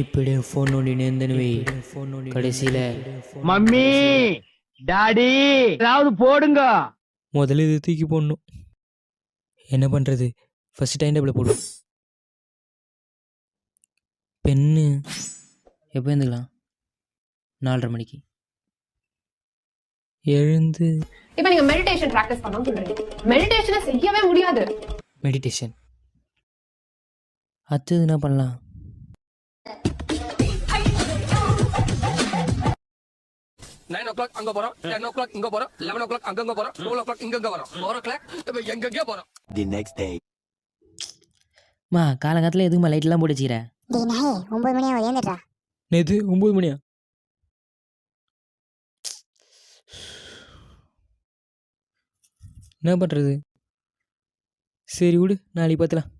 இப்படி ஃபோன் நோண்டி நேர்ந்தனுவே கடைசியில் மம்மி டாடி ஏதாவது போடுங்க. முதல்ல இது தூக்கி போடணும். என்ன பண்ணுறது? ஃபஸ்ட்டு டைம் டேபிளில் போடும். பெண்ணு எப்போ எழுந்துக்கலாம்? 4:30 மணிக்கு எழுந்து இப்போ நீங்க மெடிடேஷன் பிராக்டிஸ் பண்ணனும் சொல்றீங்க. மெடிடேஷனை செய்யவே முடியாது. மெடிடேஷன் அடுத்தது என்ன பண்ணலாம்? 9 o'clock அங்க போறோம், 10 o'clock இங்க போறோம், 11 o'clock அங்கங்க போறோம், 12 o'clock இங்கங்க வரோம், 4 o'clock எங்கெங்கே போறோம். The next day. மா காலங்காலத்தில் எதுக்குமா லைட்லாம் போட்டு வச்சுக்கிற? டேய் நாயே 9 மணி ஆகும் ஏந்துடா. நேற்று 9 மணியா? என்ன பண்ணுறது? சரி விடு, நாளைக்கு பார்த்துலாம்.